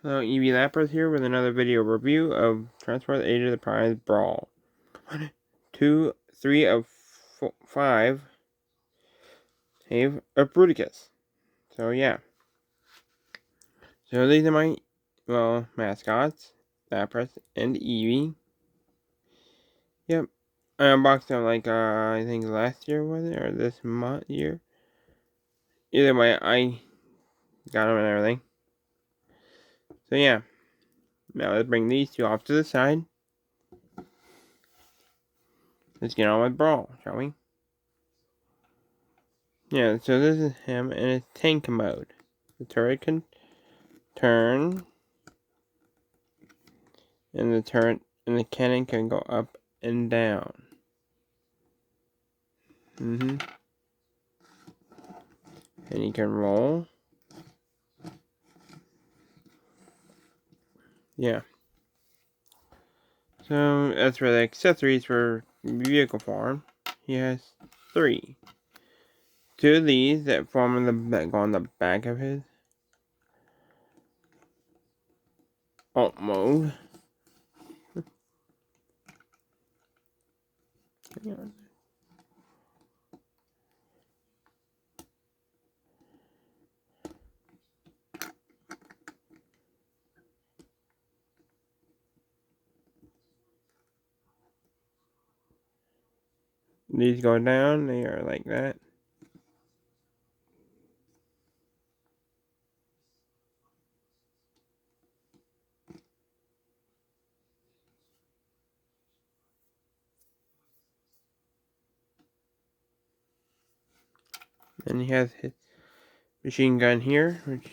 Hello, EV Lappers here with another video review of Transport Age of the Prize Brawl. 1, 2, 3 of 5 have a bruticus. So yeah. So these are my, mascots. Lapras and Eevee. Yep. I unboxed them like, I think last year was it? Or this year? Either way, I got them and everything. So yeah. Now let's bring these two off to the side. Let's get on with Brawl, shall we? Yeah, so this is him in his tank mode. The turret can turn, and the cannon can go up and down. And he can roll. Yeah. So as for the accessories for vehicle form, he has 3. 2 of these that form go on the back of his alt mode. These go down, they are like that. And he has his machine gun here, which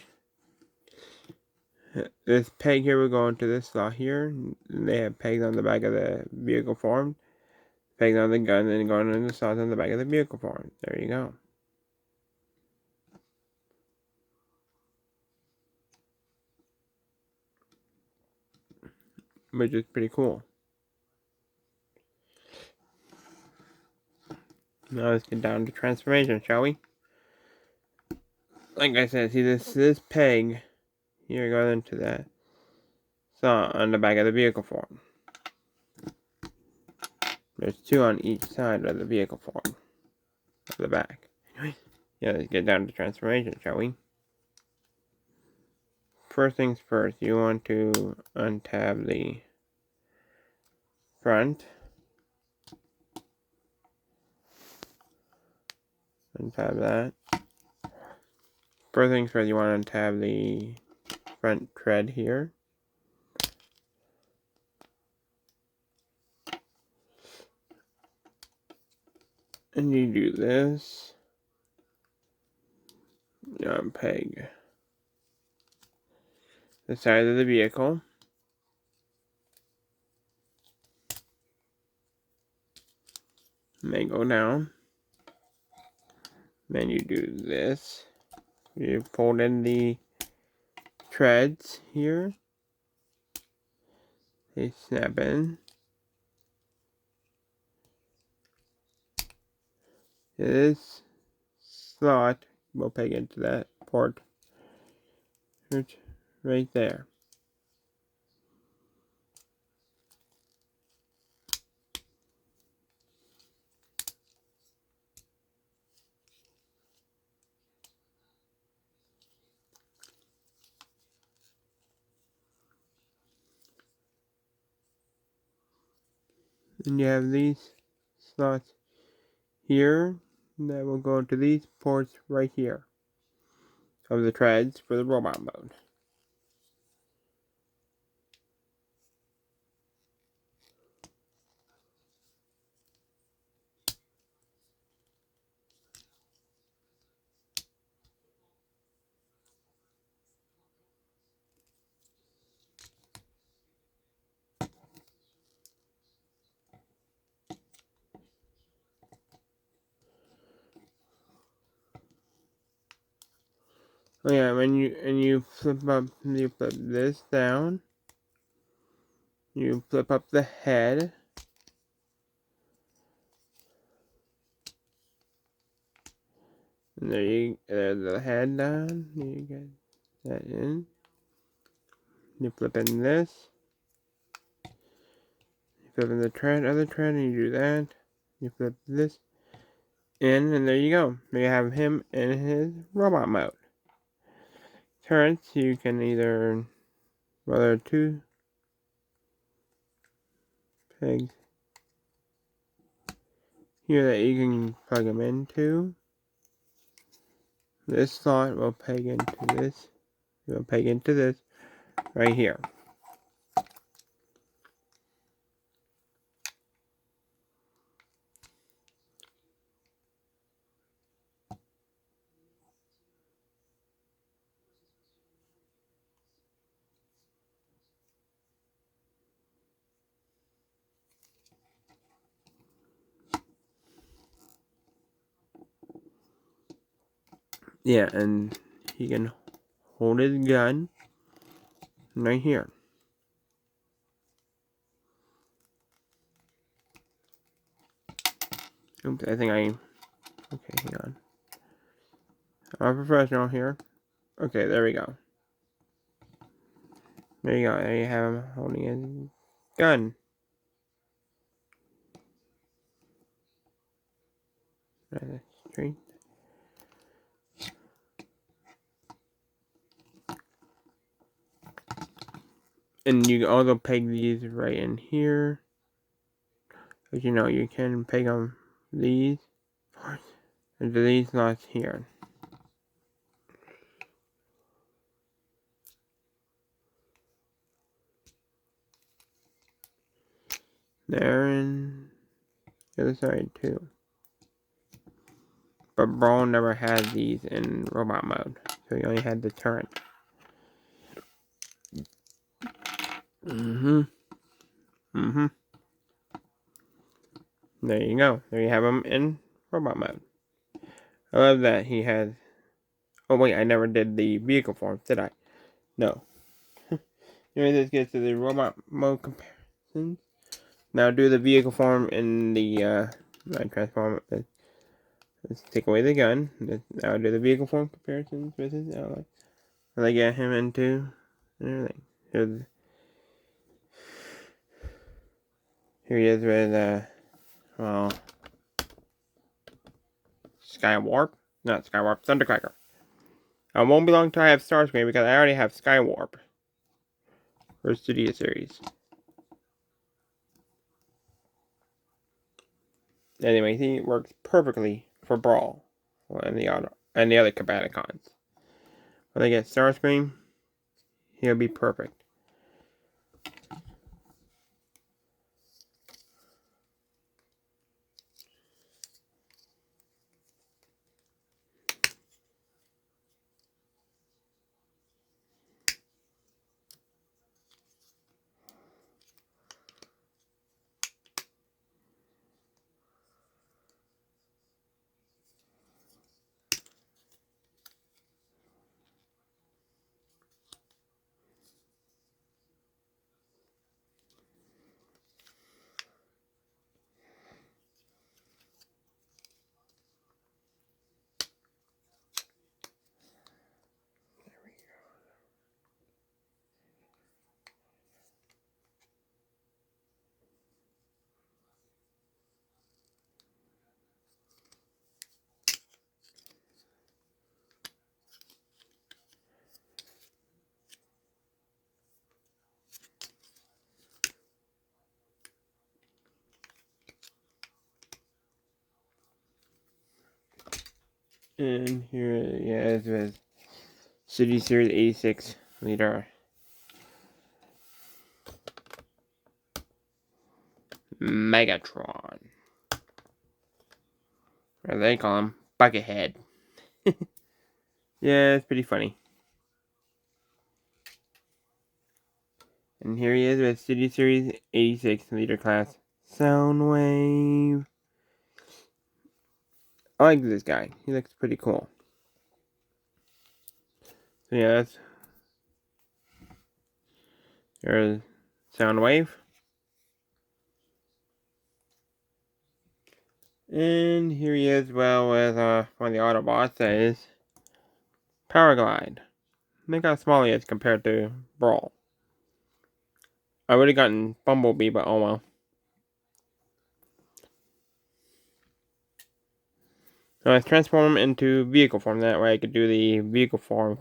this peg here will go into this slot here. They have pegs on the back of the vehicle form. Pegs on the gun and going in the slots on the back of the vehicle form. There you go. Which is pretty cool. Now let's get down to transformation, shall we? Like I said, see this peg here goes into that slot on the back of the vehicle form. There's 2 on each side of the vehicle form. Of the back. Anyway, yeah, let's get down to transformation, shall we? First things first, you want to untab the front. Untab that. First things first, you want to untab the front tread here. And you do this. Peg the side of the vehicle. And they go down. Then you do this. You fold in the treads here. They snap in. This slot will peg into that port right there. And you have these slots here that will go into these ports right here of the treads for the robot mode. Oh yeah, when you flip this down, you flip up the head. And there's the head down. You get that in. You flip in this. You flip in the other tread, and you do that. You flip this in, and there you go. There you have him in his robot mode. Turrets, you can either, well, there are two pegs here that you can plug them into. This slot will peg into this. It will peg into this right here. Yeah, and he can hold his gun right here. Oops, I think okay, hang on. I'm a professional here. Okay, there we go. There you go. There you have him holding his gun. Straight. And you can also peg these right in here. But you know, you can peg them these into these slots here. There and the other side too. But Brawl never had these in robot mode, so he only had the turret. There you go. There you have him in robot mode. I love that he has. Oh wait, I never did the vehicle form, did I? No. Anyway, this gets to the robot mode comparisons. Now do the vehicle form in the transform. Let's take away the gun. Now do the vehicle form comparisons with his ally. And I get him into and everything. Here he is with well, Skywarp. Not Skywarp, Thundercracker. I won't be long till I have Starscream because I already have Skywarp for Studio Series. Anyway, he works perfectly for Brawl and the other Combaticons. When I get Starscream, he'll be perfect. And here he is with City Series 86 leader Megatron. Or they call him Buckethead. Yeah, it's pretty funny. And here he is with City Series 86 leader class Soundwave. I like this guy. He looks pretty cool. So yeah, there's Soundwave. And here he is, well, with one of the Autobots that is Powerglide. Look how small he is compared to Brawl. I would have gotten Bumblebee, but oh well. So let's transform him into vehicle form. That way I could do the vehicle form.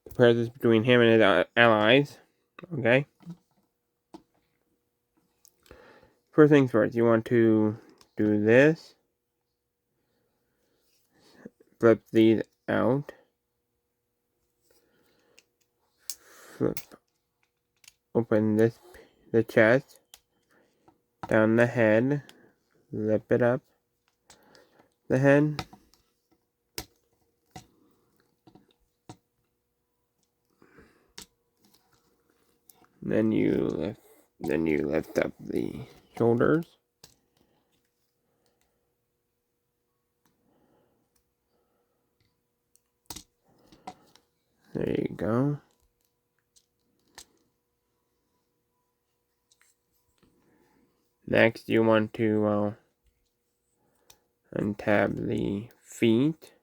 Compare this between him and his allies. Okay. First things first, you want to do this. Flip these out. Flip. Open the chest. Down the head. Flip it up. The head. Then you lift up the shoulders. There you go. Next, you want to untab the feet.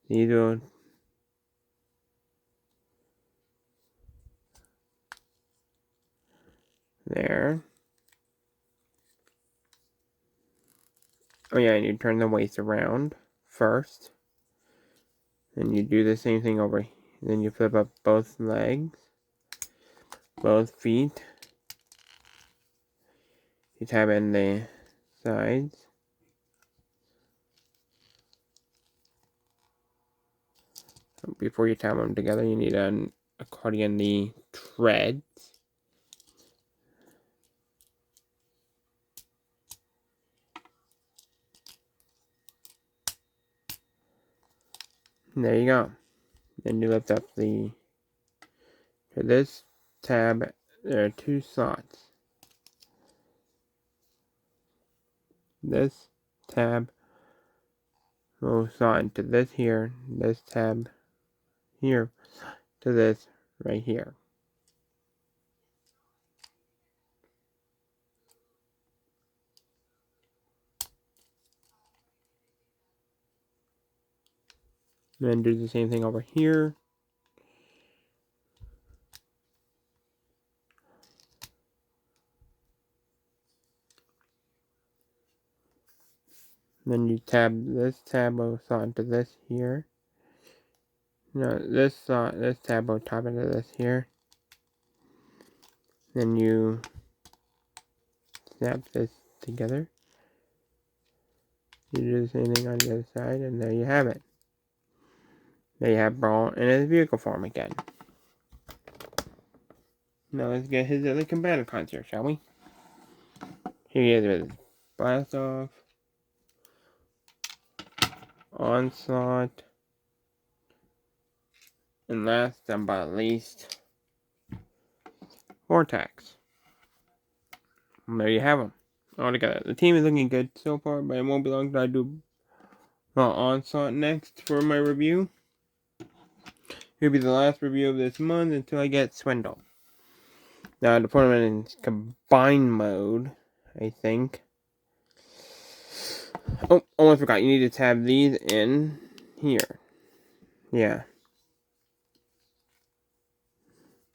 These will there. Oh yeah, and you turn the waist around first. Then you do the same thing over. Then you flip up both legs, both feet. You tab in the sides. Before you tab them together, you need an accordion the treads. And there you go. Then you lift up the. For this tab, there are two slots. This tab will slot into this here. This tab here to this right here. Then do the same thing over here. Then you tab this tab will slot into this here. No, this tab will top into this here. Then you snap this together. You do the same thing on the other side, and there you have it. There you have Brawl in his vehicle form again. Now let's get his other combatant here, shall we? Here he is with Blast Off, Onslaught, and last but not least, Vortex. And there you have them. All together. The team is looking good so far, but it won't be long until I do Onslaught next for my review. It'll be the last review of this month until I get Swindle. Now, to put them in combined mode, I think. Oh, almost forgot. You need to tab these in here. Yeah.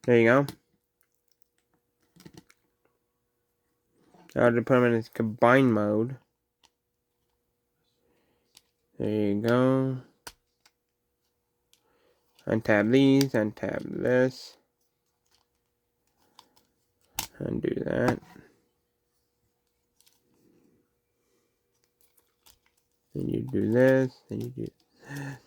There you go. Now to put them in combined mode. There you go. Untab these, untab this. Undo that. Then you do this, then you do this.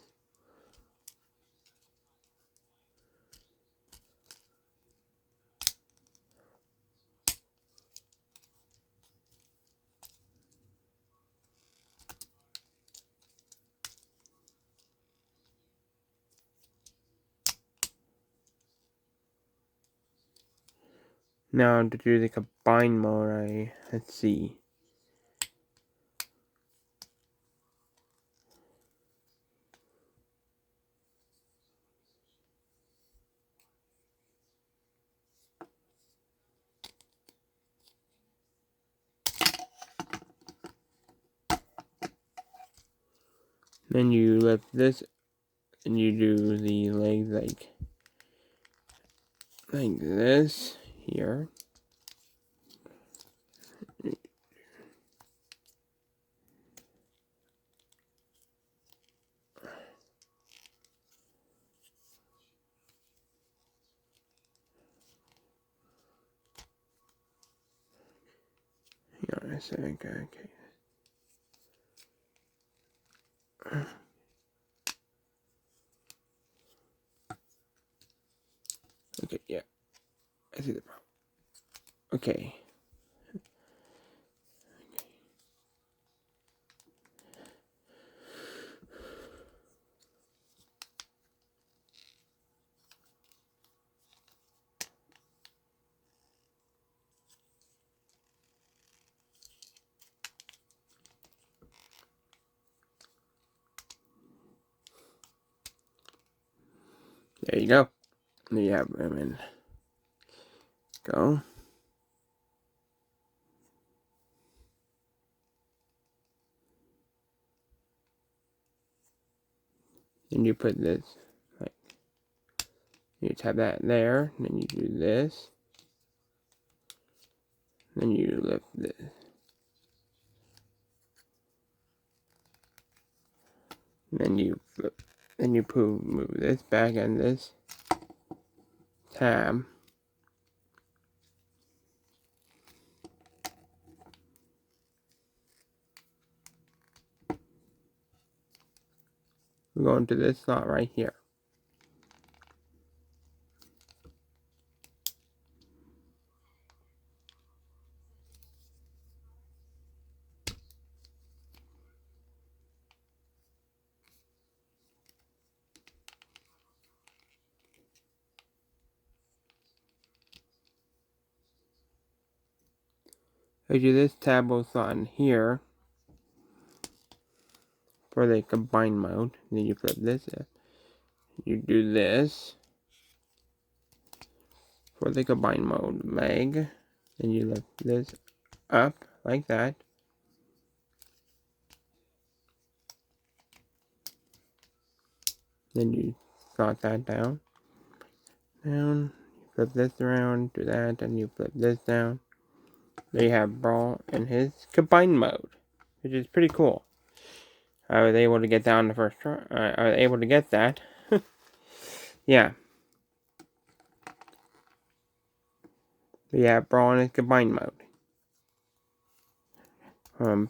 Now to do the combined mode, let's see. Then you lift this and you do the legs like like this here. Hang on a second. Okay. Okay, yeah. I see the problem. Okay. There you go. There you have them in. Go. Then you put this, like, you tap that there, then you do this, then you lift this. Then you flip, then you move this back and this tab. We're going to this slot right here. I do this tab will slot in here for the combine mode. Then you flip this. You do this for the combine mode leg. Then you lift this up like that. Then you slot that down. You flip this around, do that, and you flip this down. There you have Brawl in his combine mode, which is pretty cool. I was able to get down the first try. I was able to get that. Yeah. But yeah, Brawl in his combine mode.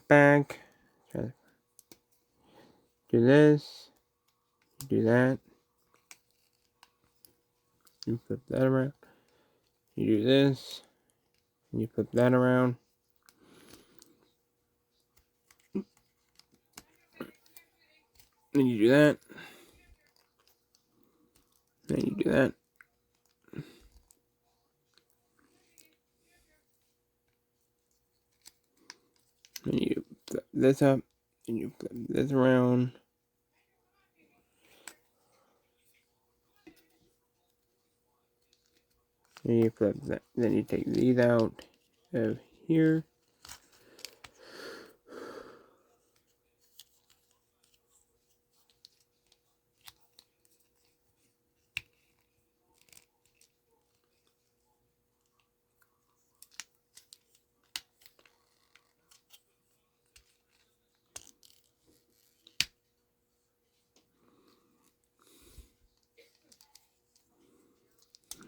Back. Just do this. Do that. You flip that around. You do this. And you flip that around. Then you do that. Then you do that. Then you flip this up. And you flip this around. Then you flip that. Then you take these out of here.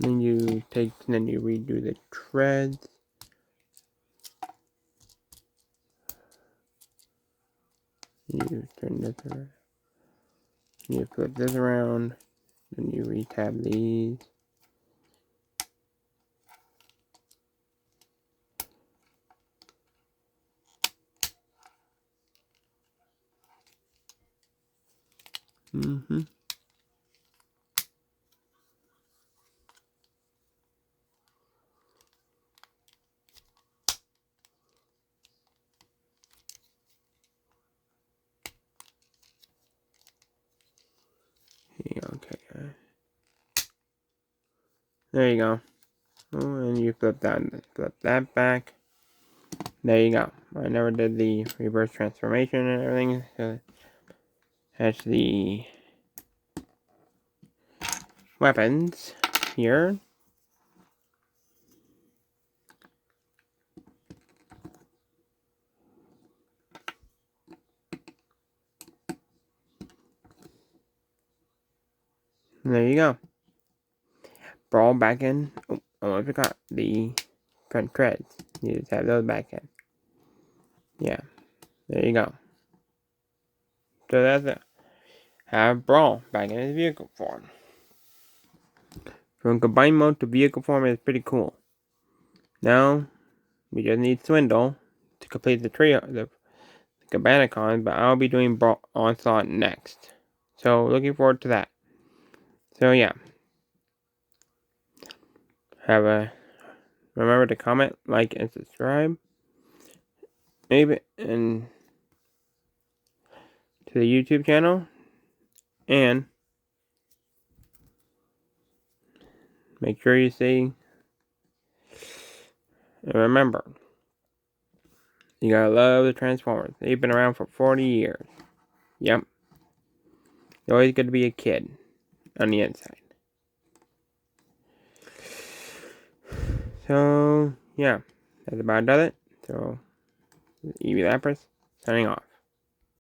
Then you redo the treads. You turn this around. You flip this around. Then you retab these. Okay. There you go. Oh, and you flip that back. There you go. I never did the reverse transformation and everything. So that's the weapons here. And there you go. Brawl back in. Oh, I almost forgot the front treads. You just have those back in. Yeah, there you go. So that's it. Have Brawl back in his vehicle form. From combined mode to vehicle form is pretty cool. Now, we just need Swindle to complete the trio, the Cabanicon, but I'll be doing Brawl Onslaught next. So, looking forward to that. So, yeah. Remember to comment, like, and subscribe. Maybe, and to the YouTube channel. And make sure you see, and remember, you gotta love the Transformers. They've been around for 40 years. Yep. You're always gonna be a kid on the inside. So, yeah. That's about it. So, Evie Lapras, signing off.